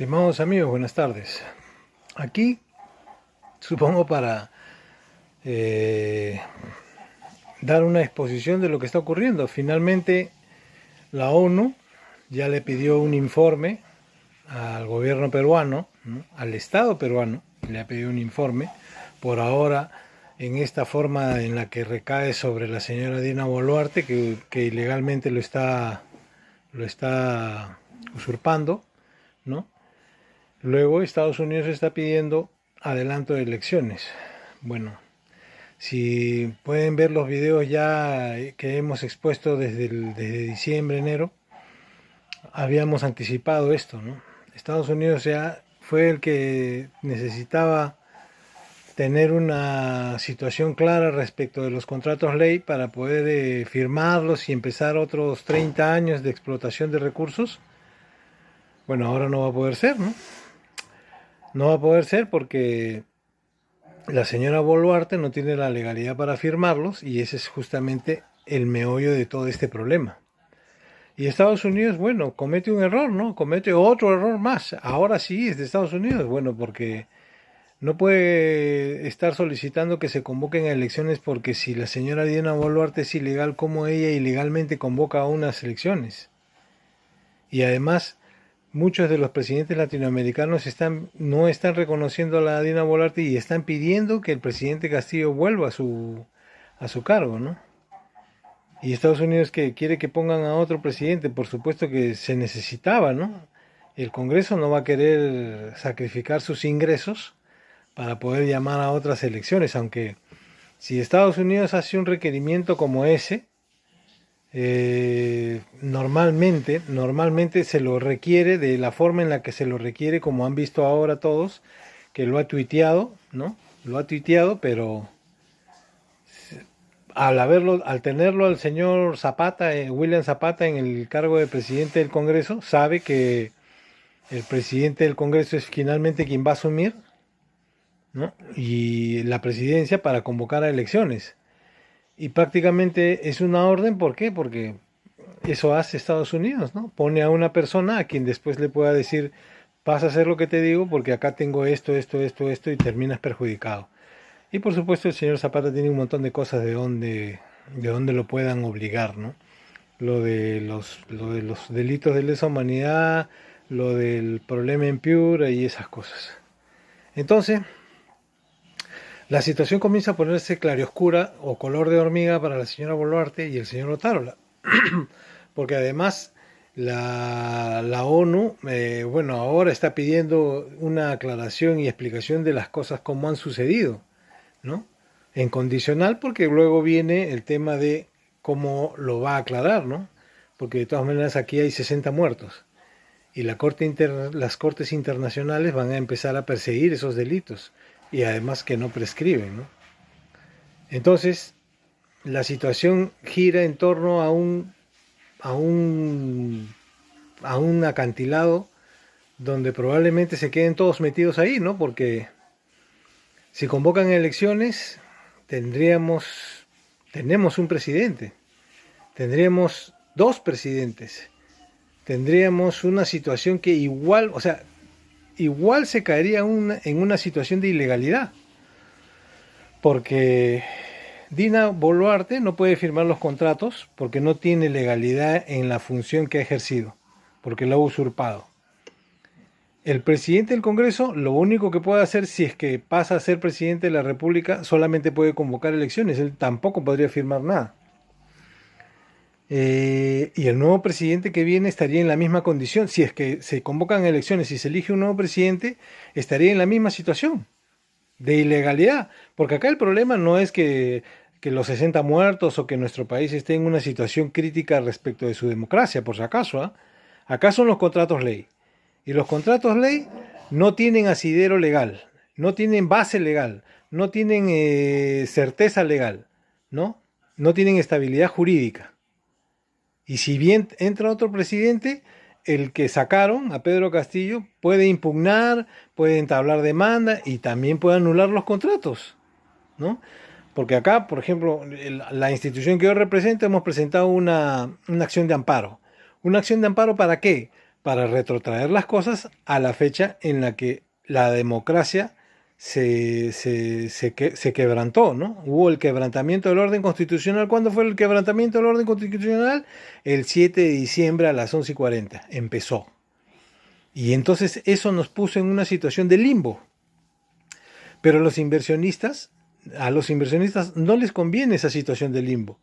Estimados amigos, buenas tardes. Aquí, supongo para eh, dar una exposición de lo que está ocurriendo. Finalmente, la ONU ya le pidió un informe al gobierno peruano, ¿no? Al Estado peruano, le ha pedido un informe. Por ahora, en esta forma en la que recae sobre la señora Dina Boluarte, que ilegalmente lo está usurpando, ¿no? Luego Estados Unidos está pidiendo adelanto de elecciones. Bueno, si pueden ver los videos ya que hemos expuesto desde diciembre, enero, habíamos anticipado esto, ¿no? Estados Unidos ya fue el que necesitaba tener una situación clara respecto de los contratos ley para poder firmarlos y empezar otros 30 años de explotación de recursos. Bueno, ahora no va a poder ser, ¿no? No va a poder ser porque la señora Boluarte no tiene la legalidad para firmarlos y ese es justamente el meollo de todo este problema. Y Estados Unidos, bueno, comete un error, ¿no? Comete otro error más. Ahora sí es de Estados Unidos, bueno, porque no puede estar solicitando que se convoquen a elecciones porque si la señora Dina Boluarte es ilegal, ¿cómo ella ilegalmente convoca a unas elecciones? Y además, muchos de los presidentes latinoamericanos no están reconociendo a la Dina Boluarte y están pidiendo que el presidente Castillo vuelva a su cargo, ¿no? Y Estados Unidos que quiere que pongan a otro presidente, por supuesto que se necesitaba, ¿no? El Congreso no va a querer sacrificar sus ingresos para poder llamar a otras elecciones, aunque si Estados Unidos hace un requerimiento como ese, normalmente se lo requiere de la forma en la que se lo requiere, como han visto ahora todos, que lo ha tuiteado, ¿no? Lo ha tuiteado, pero al tenerlo al señor Zapata, William Zapata, en el cargo de presidente del Congreso, sabe que el presidente del Congreso es finalmente quien va a asumir, ¿no? Y la presidencia para convocar a elecciones. Y prácticamente es una orden, ¿por qué? Porque eso hace Estados Unidos, ¿no? Pone a una persona a quien después le pueda decir, vas a hacer lo que te digo porque acá tengo esto y terminas perjudicado. Y por supuesto el señor Zapata tiene un montón de cosas de donde lo puedan obligar, ¿no? Lo de los delitos de lesa humanidad, lo del problema en Piura y esas cosas. Entonces, la situación comienza a ponerse claroscura o color de hormiga para la señora Boluarte y el señor Otárola. Porque además la ONU, bueno, ahora está pidiendo una aclaración y explicación de las cosas como han sucedido, ¿no? En condicional, porque luego viene el tema de cómo lo va a aclarar, ¿no? Porque de todas maneras aquí hay 60 muertos y las cortes internacionales van a empezar a perseguir esos delitos y además que no prescriben, ¿no? Entonces, la situación gira en torno a un, a un acantilado donde probablemente se queden todos metidos ahí, ¿no? Porque si convocan elecciones, tenemos un presidente, tendríamos dos presidentes, tendríamos una situación que igual, o sea, igual se caería en una situación de ilegalidad, porque Dina Boluarte no puede firmar los contratos porque no tiene legalidad en la función que ha ejercido, porque lo ha usurpado. El presidente del Congreso, lo único que puede hacer si es que pasa a ser presidente de la República, solamente puede convocar elecciones, él tampoco podría firmar nada. Y el nuevo presidente que viene estaría en la misma condición, si es que se convocan elecciones y se elige un nuevo presidente, estaría en la misma situación de ilegalidad, porque acá el problema no es que los 60 muertos o que nuestro país esté en una situación crítica respecto de su democracia, por si acaso, ¿eh? Acá son los contratos ley. Y los contratos ley no tienen asidero legal, no tienen base legal, no tienen certeza legal, ¿no? No tienen estabilidad jurídica. Y si bien entra otro presidente, el que sacaron a Pedro Castillo puede impugnar, puede entablar demanda y también puede anular los contratos, ¿no? Porque acá, por ejemplo, la institución que yo represento hemos presentado una acción de amparo. ¿Una acción de amparo para qué? para retrotraer las cosas a la fecha en la que la democracia se quebrantó, ¿no? Hubo el quebrantamiento del orden constitucional. ¿Cuándo fue el quebrantamiento del orden constitucional? El 7 de diciembre a las 11:40. Empezó. Y entonces eso nos puso en una situación de limbo. Pero a los inversionistas no les conviene esa situación de limbo.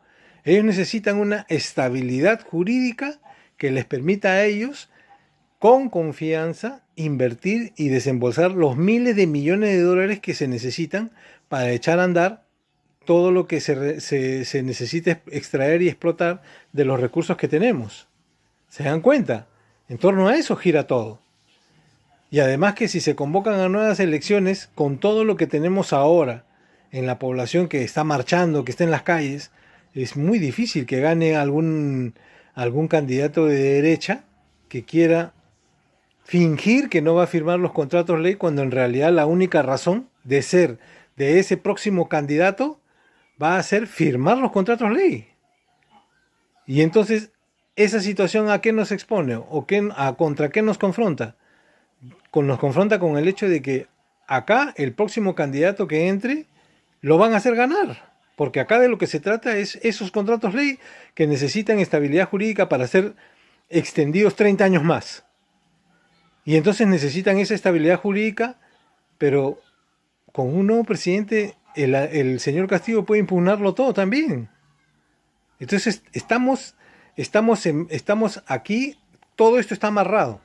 Ellos necesitan una estabilidad jurídica que les permita a ellos, con confianza, invertir y desembolsar los miles de millones de dólares que se necesitan para echar a andar todo lo que se necesita extraer y explotar de los recursos que tenemos. ¿Se dan cuenta? En torno a eso gira todo. Y además que si se convocan a nuevas elecciones, con todo lo que tenemos ahora en la población que está marchando, que está en las calles, es muy difícil que gane algún candidato de derecha que quiera fingir que no va a firmar los contratos ley, cuando en realidad la única razón de ser de ese próximo candidato va a ser firmar los contratos ley. Y entonces, ¿esa situación a qué nos expone? ¿O contra qué nos confronta? Nos confronta con el hecho de que acá el próximo candidato que entre lo van a hacer ganar. Porque acá de lo que se trata es esos contratos ley que necesitan estabilidad jurídica para ser extendidos 30 años más. Y entonces necesitan esa estabilidad jurídica, pero con un nuevo presidente, el señor Castillo puede impugnarlo todo también. Entonces estamos aquí, todo esto está amarrado.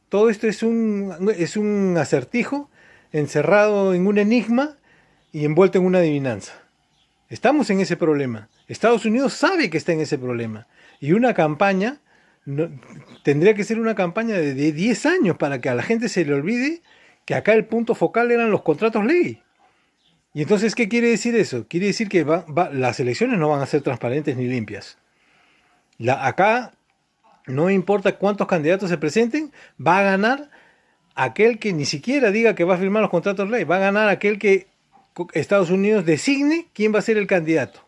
Todo esto es un acertijo encerrado en un enigma y envuelto en una adivinanza. Estamos en ese problema. Estados Unidos sabe que está en ese problema. Y una campaña tendría que ser una campaña de 10 años para que a la gente se le olvide que acá el punto focal eran los contratos ley. Y entonces, ¿qué quiere decir eso? Quiere decir que las elecciones no van a ser transparentes ni limpias. Acá, no importa cuántos candidatos se presenten, va a ganar aquel que ni siquiera diga que va a firmar los contratos ley. Va a ganar aquel que Estados Unidos designe quién va a ser el candidato.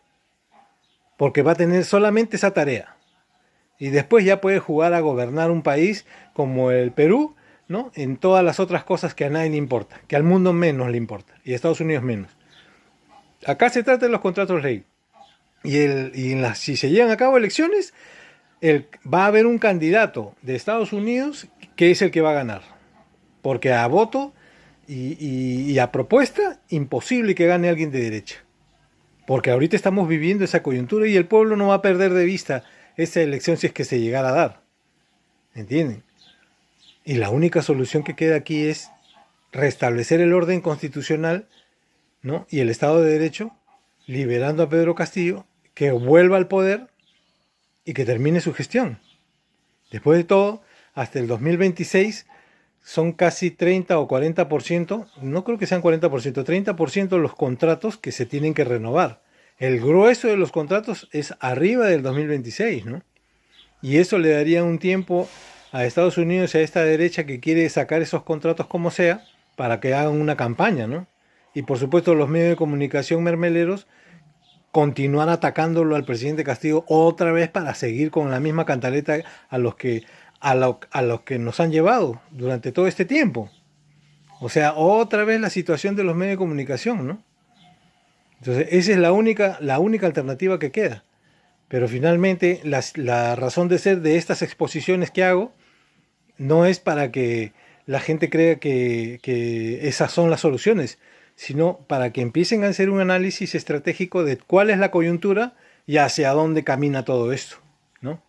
Porque va a tener solamente esa tarea. Y después ya puede jugar a gobernar un país como el Perú, ¿no? En todas las otras cosas que a nadie le importa, que al mundo menos le importa, y a Estados Unidos menos. Acá se trata de los contratos ley. Si se llevan a cabo elecciones, va a haber un candidato de Estados Unidos que es el que va a ganar. Porque a voto y a propuesta, imposible que gane alguien de derecha. Porque ahorita estamos viviendo esa coyuntura y el pueblo no va a perder de vista esa elección si es que se llegara a dar. ¿Entienden? Y la única solución que queda aquí es restablecer el orden constitucional, ¿no? Y el Estado de Derecho, liberando a Pedro Castillo, que vuelva al poder y que termine su gestión. Después de todo, hasta el 2026 son casi 30 o 40%, no creo que sean 40%, 30% los contratos que se tienen que renovar. El grueso de los contratos es arriba del 2026, ¿no? Y eso le daría un tiempo a Estados Unidos y a esta derecha que quiere sacar esos contratos como sea para que hagan una campaña, ¿no? Y por supuesto los medios de comunicación mermeleros continuar atacándolo al presidente Castillo otra vez para seguir con la misma cantaleta a los que nos han llevado durante todo este tiempo. O sea, otra vez la situación de los medios de comunicación, ¿no? Entonces, esa es la única alternativa que queda. Pero finalmente, la razón de ser de estas exposiciones que hago no es para que la gente crea que esas son las soluciones, sino para que empiecen a hacer un análisis estratégico de cuál es la coyuntura y hacia dónde camina todo esto, ¿no?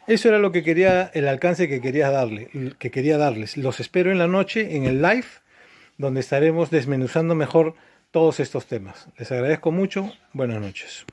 Eso era lo que quería, el alcance que quería darles. Los espero en la noche en el live, donde estaremos desmenuzando mejor todos estos temas. Les agradezco mucho. Buenas noches.